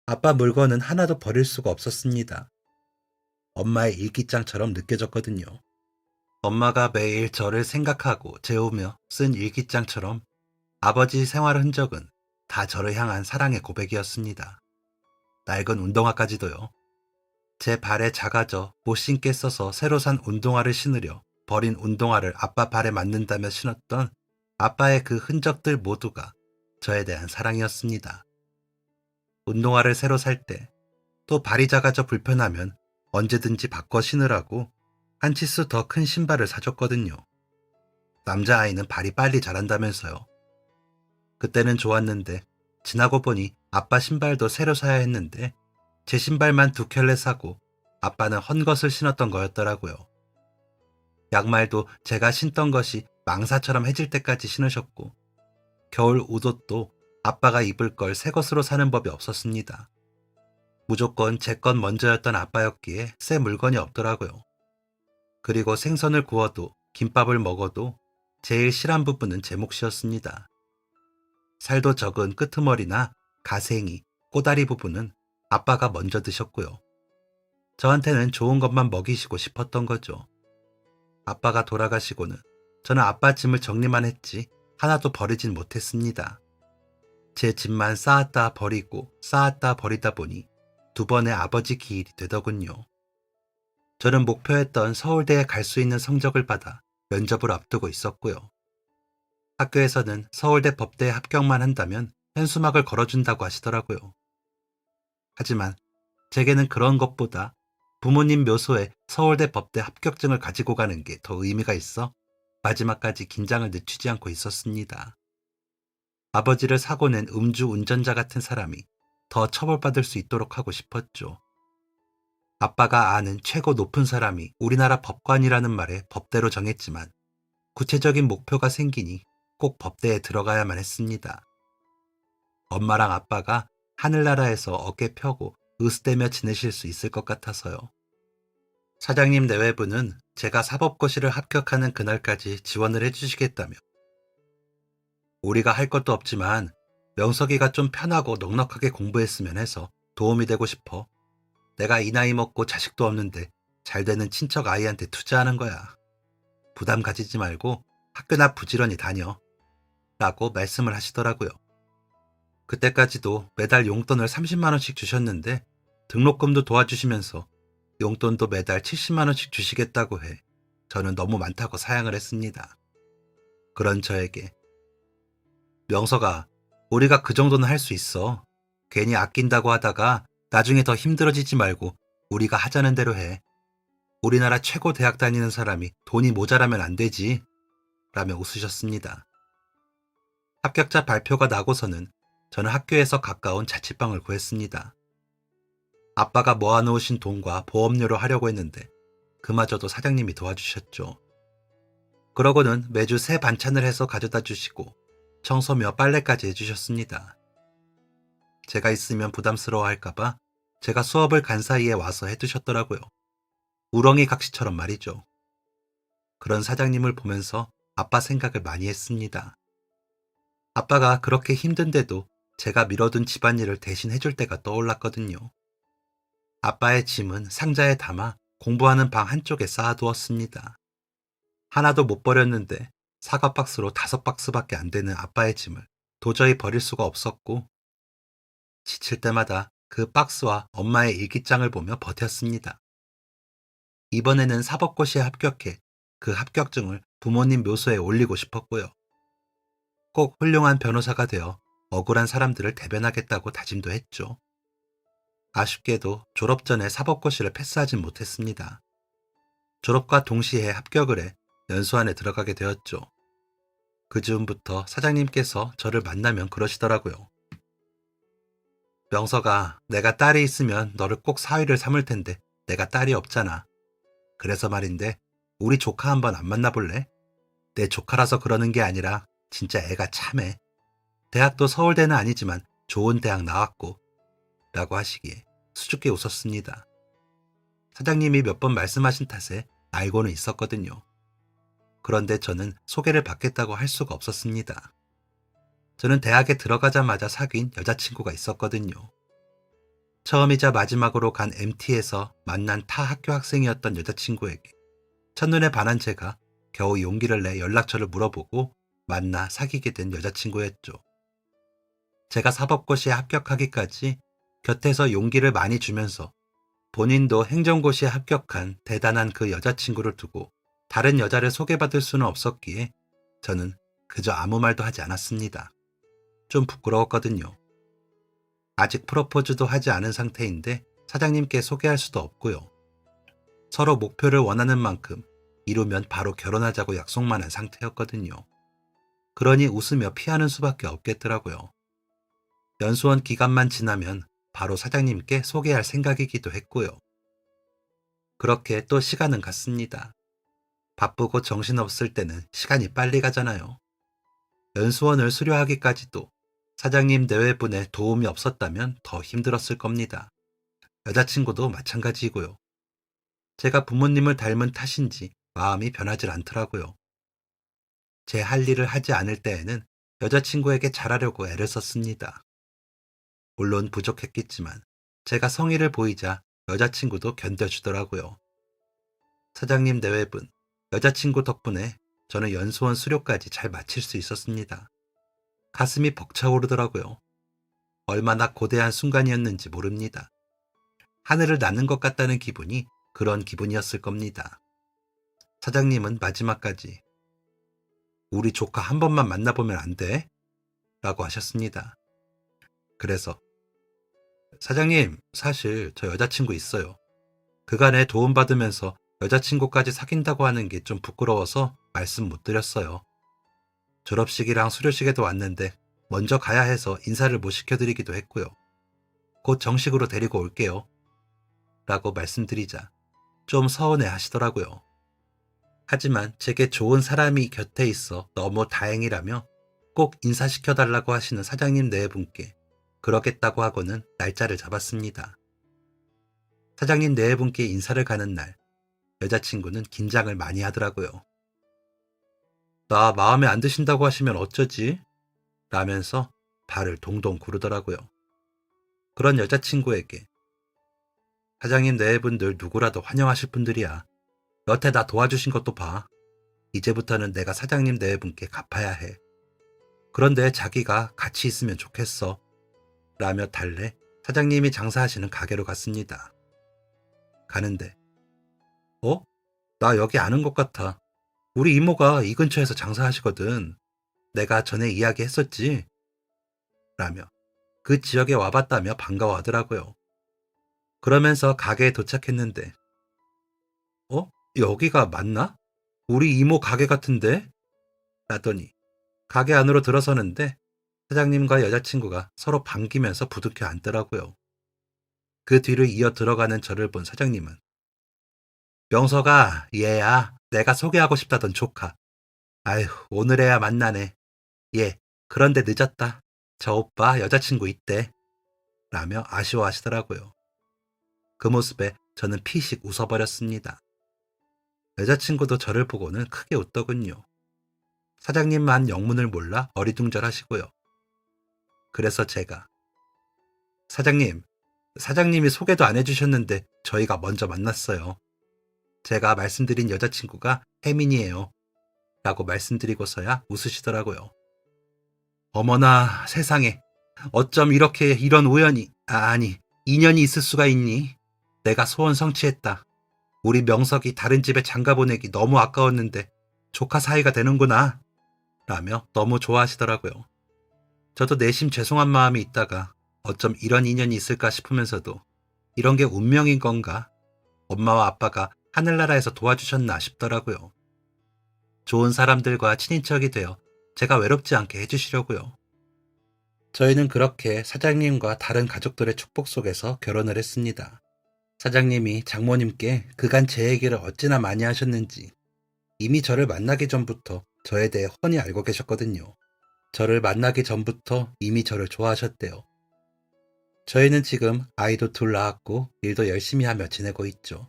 [SPEAKER 1] 아빠 물건은 하나도 버릴 수가 없었습니다. 엄마의 일기장처럼 느껴졌거든요. 엄마가 매일 저를 생각하고 재우며 쓴 일기장처럼 아버지 생활 흔적은 다 저를 향한 사랑의 고백이었습니다. 낡은 운동화까지도요. 제 발에 작아져 못 신게 써서 새로 산 운동화를 신으려 버린 운동화를 아빠 발에 맞는다며 신었던 아빠의 그 흔적들 모두가 저에 대한 사랑이었습니다. 운동화를 새로 살 때 또 발이 작아져 불편하면 언제든지 바꿔 신으라고 한 치수 더 큰 신발을 사줬거든요. 남자아이는 발이 빨리 자란다면서요. 그때는 좋았는데 지나고 보니 아빠 신발도 새로 사야 했는데 제 신발만 2켤레 사고 아빠는 헛것을 신었던 거였더라고요. 양말도 제가 신던 것이 망사처럼 해질 때까지 신으셨고 겨울 옷도 아빠가 입을 걸 새 것으로 사는 법이 없었습니다. 무조건 제 건 먼저였던 아빠였기에 새 물건이 없더라고요. 그리고 생선을 구워도 김밥을 먹어도 제일 실한 부분은 제 몫이었습니다. 살도 적은 끄트머리나 가생이, 꼬다리 부분은 아빠가 먼저 드셨고요. 저한테는 좋은 것만 먹이시고 싶었던 거죠. 아빠가 돌아가시고는 저는 아빠 짐을 정리만 했지 하나도 버리진 못했습니다. 제 짐만 쌓았다 버리고 쌓았다 버리다 보니 2번의 아버지 기일이 되더군요. 저는 목표했던 서울대에 갈 수 있는 성적을 받아 면접을 앞두고 있었고요. 학교에서는 서울대 법대에 합격만 한다면 현수막을 걸어준다고 하시더라고요. 하지만 제게는 그런 것보다 부모님 묘소에 서울대 법대 합격증을 가지고 가는 게 더 의미가 있어 마지막까지 긴장을 늦추지 않고 있었습니다. 아버지를 사고 낸 음주 운전자 같은 사람이 더 처벌받을 수 있도록 하고 싶었죠. 아빠가 아는 최고 높은 사람이 우리나라 법관이라는 말에 법대로 정했지만 구체적인 목표가 생기니 꼭 법대에 들어가야만 했습니다. 엄마랑 아빠가 하늘나라에서 어깨 펴고 으스대며 지내실 수 있을 것 같아서요. 사장님 내외부는 제가 사법고시를 합격하는 그날까지 지원을 해주시겠다며 우리가 할 것도 없지만 명석이가 좀 편하고 넉넉하게 공부했으면 해서 도움이 되고 싶어. 내가 이 나이 먹고 자식도 없는데 잘 되는 친척 아이한테 투자하는 거야. 부담 가지지 말고 학교나 부지런히 다녀. 라고 말씀을 하시더라고요. 그때까지도 매달 용돈을 30만 원씩 주셨는데 등록금도 도와주시면서 용돈도 매달 70만 원씩 주시겠다고 해 저는 너무 많다고 사양을 했습니다. 그런 저에게 명서가 우리가 그 정도는 할 수 있어. 괜히 아낀다고 하다가 나중에 더 힘들어지지 말고 우리가 하자는 대로 해. 우리나라 최고 대학 다니는 사람이 돈이 모자라면 안 되지. 라며 웃으셨습니다. 합격자 발표가 나고서는 저는 학교에서 가까운 자취방을 구했습니다. 아빠가 모아놓으신 돈과 보험료로 하려고 했는데 그마저도 사장님이 도와주셨죠. 그러고는 매주 새 반찬을 해서 가져다 주시고 청소며 빨래까지 해주셨습니다. 제가 있으면 부담스러워할까봐 제가 수업을 간 사이에 와서 해두셨더라고요. 우렁이 각시처럼 말이죠. 그런 사장님을 보면서 아빠 생각을 많이 했습니다. 아빠가 그렇게 힘든데도 제가 미뤄둔 집안일을 대신 해줄 때가 떠올랐거든요. 아빠의 짐은 상자에 담아 공부하는 방 한쪽에 쌓아두었습니다. 하나도 못 버렸는데 사과 박스로 5박스밖에 안 되는 아빠의 짐을 도저히 버릴 수가 없었고 지칠 때마다 그 박스와 엄마의 일기장을 보며 버텼습니다. 이번에는 사법고시에 합격해 그 합격증을 부모님 묘소에 올리고 싶었고요. 꼭 훌륭한 변호사가 되어 억울한 사람들을 대변하겠다고 다짐도 했죠. 아쉽게도 졸업 전에 사법고시를 패스하진 못했습니다. 졸업과 동시에 합격을 해 연수원에 들어가게 되었죠. 그 즈음부터 사장님께서 저를 만나면 그러시더라고요. 명서가 내가 딸이 있으면 너를 꼭 사위를 삼을 텐데 내가 딸이 없잖아. 그래서 말인데 우리 조카 한번 안 만나볼래? 내 조카라서 그러는 게 아니라 진짜 애가 참해. 대학도 서울대는 아니지만 좋은 대학 나왔고 라고 하시기에 수줍게 웃었습니다. 사장님이 몇 번 말씀하신 탓에 알고는 있었거든요. 그런데 저는 소개를 받겠다고 할 수가 없었습니다. 저는 대학에 들어가자마자 사귄 여자친구가 있었거든요. 처음이자 마지막으로 간 MT에서 만난 타 학교 학생이었던 여자친구에게 첫눈에 반한 제가 겨우 용기를 내 연락처를 물어보고 만나 사귀게 된 여자친구였죠. 제가 사법고시에 합격하기까지 곁에서 용기를 많이 주면서 본인도 행정고시에 합격한 대단한 그 여자친구를 두고 다른 여자를 소개받을 수는 없었기에 저는 그저 아무 말도 하지 않았습니다. 좀 부끄러웠거든요. 아직 프로포즈도 하지 않은 상태인데 사장님께 소개할 수도 없고요. 서로 목표를 원하는 만큼 이루면 바로 결혼하자고 약속만 한 상태였거든요. 그러니 웃으며 피하는 수밖에 없겠더라고요. 연수원 기간만 지나면 바로 사장님께 소개할 생각이기도 했고요. 그렇게 또 시간은 갔습니다. 바쁘고 정신없을 때는 시간이 빨리 가잖아요. 연수원을 수료하기까지도 사장님 내외분의 도움이 없었다면 더 힘들었을 겁니다. 여자친구도 마찬가지이고요. 제가 부모님을 닮은 탓인지 마음이 변하질 않더라고요. 제 할 일을 하지 않을 때에는 여자친구에게 잘하려고 애를 썼습니다. 물론 부족했겠지만 제가 성의를 보이자 여자친구도 견뎌주더라고요. 사장님 내외분, 여자친구 덕분에 저는 연수원 수료까지 잘 마칠 수 있었습니다. 가슴이 벅차오르더라고요. 얼마나 고대한 순간이었는지 모릅니다. 하늘을 나는 것 같다는 기분이 그런 기분이었을 겁니다. 사장님은 마지막까지 우리 조카 한 번만 만나보면 안 돼? 라고 하셨습니다. 그래서 사장님, 사실 저 여자친구 있어요. 그간에 도움받으면서 여자친구까지 사귄다고 하는 게 좀 부끄러워서 말씀 못 드렸어요. 졸업식이랑 수료식에도 왔는데 먼저 가야 해서 인사를 못 시켜드리기도 했고요. 곧 정식으로 데리고 올게요. 라고 말씀드리자 좀 서운해 하시더라고요. 하지만 제게 좋은 사람이 곁에 있어 너무 다행이라며 꼭 인사시켜달라고 하시는 사장님 네 분께 그러겠다고 하고는 날짜를 잡았습니다. 사장님 네 분께 인사를 가는 날, 여자친구는 긴장을 많이 하더라고요. 나 마음에 안 드신다고 하시면 어쩌지? 라면서 발을 동동 구르더라고요. 그런 여자친구에게 사장님 네 분들 누구라도 환영하실 분들이야. 여태 나 도와주신 것도 봐. 이제부터는 내가 사장님 네 분께 갚아야 해. 그런데 자기가 같이 있으면 좋겠어. 라며 달래 사장님이 장사하시는 가게로 갔습니다. 가는데 나 여기 아는 것 같아. 우리 이모가 이 근처에서 장사하시거든. 내가 전에 이야기했었지? 라며 그 지역에 와봤다며 반가워하더라고요. 그러면서 가게에 도착했는데 여기가 맞나? 우리 이모 가게 같은데? 라더니 가게 안으로 들어서는데 사장님과 여자친구가 서로 반기면서 부둥켜 앉더라고요. 그 뒤를 이어 들어가는 저를 본 사장님은 명서가 얘야, 내가 소개하고 싶다던 조카. 아휴, 오늘에야 만나네. 얘, 그런데 늦었다. 저 오빠 여자친구 있대. 라며 아쉬워하시더라고요. 그 모습에 저는 피식 웃어버렸습니다. 여자친구도 저를 보고는 크게 웃더군요. 사장님만 영문을 몰라 어리둥절하시고요. 그래서 제가 사장님이 소개도 안 해주셨는데 저희가 먼저 만났어요. 제가 말씀드린 여자친구가 혜민이에요. 라고 말씀드리고서야 웃으시더라고요. 어머나 세상에, 어쩜 이렇게 이런 우연이, 아니 인연이 있을 수가 있니? 내가 소원 성취했다. 우리 명석이 다른 집에 장가 보내기 너무 아까웠는데 조카 사이가 되는구나. 라며 너무 좋아하시더라고요. 저도 내심 죄송한 마음이 있다가 어쩜 이런 인연이 있을까 싶으면서도 이런 게 운명인 건가? 엄마와 아빠가 하늘나라에서 도와주셨나 싶더라고요. 좋은 사람들과 친인척이 되어 제가 외롭지 않게 해주시려고요. 저희는 그렇게 사장님과 다른 가족들의 축복 속에서 결혼을 했습니다. 사장님이 장모님께 그간 제 얘기를 어찌나 많이 하셨는지 이미 저를 만나기 전부터 저에 대해 훤히 알고 계셨거든요. 저를 만나기 전부터 이미 저를 좋아하셨대요. 저희는 지금 아이도 둘 낳았고 일도 열심히 하며 지내고 있죠.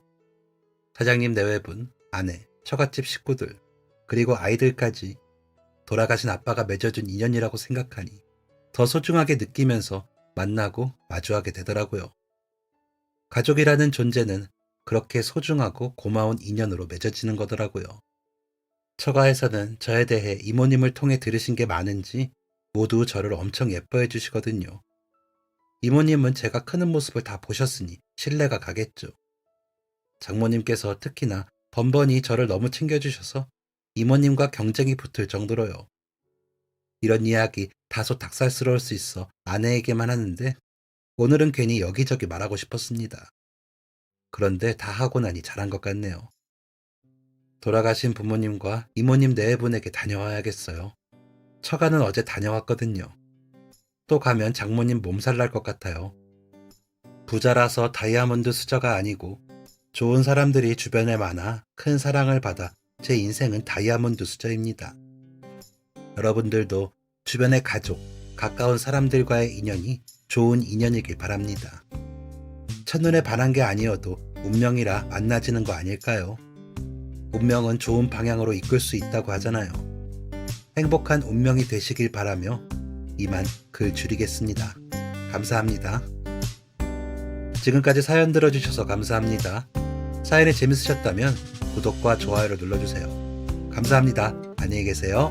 [SPEAKER 1] 사장님 내외분, 아내, 처갓집 식구들, 그리고 아이들까지 돌아가신 아빠가 맺어준 인연이라고 생각하니 더 소중하게 느끼면서 만나고 마주하게 되더라고요. 가족이라는 존재는 그렇게 소중하고 고마운 인연으로 맺어지는 거더라고요. 처가에서는 저에 대해 이모님을 통해 들으신 게 많은지 모두 저를 엄청 예뻐해 주시거든요. 이모님은 제가 크는 모습을 다 보셨으니 신뢰가 가겠죠. 장모님께서 특히나 번번이 저를 너무 챙겨주셔서 이모님과 경쟁이 붙을 정도로요. 이런 이야기 다소 닭살스러울 수 있어 아내에게만 하는데 오늘은 괜히 여기저기 말하고 싶었습니다. 그런데 다 하고 나니 잘한 것 같네요. 돌아가신 부모님과 이모님 네 분에게 다녀와야겠어요. 처가는 어제 다녀왔거든요. 또 가면 장모님 몸살 날 것 같아요. 부자라서 다이아몬드 수저가 아니고 좋은 사람들이 주변에 많아 큰 사랑을 받아 제 인생은 다이아몬드 수저입니다. 여러분들도 주변의 가족, 가까운 사람들과의 인연이 좋은 인연이길 바랍니다. 첫눈에 반한 게 아니어도 운명이라 만나지는 거 아닐까요? 운명은 좋은 방향으로 이끌 수 있다고 하잖아요. 행복한 운명이 되시길 바라며 이만 글 줄이겠습니다. 감사합니다. 지금까지 사연 들어주셔서 감사합니다. 사연이 재밌으셨다면 구독과 좋아요를 눌러주세요. 감사합니다. 안녕히 계세요.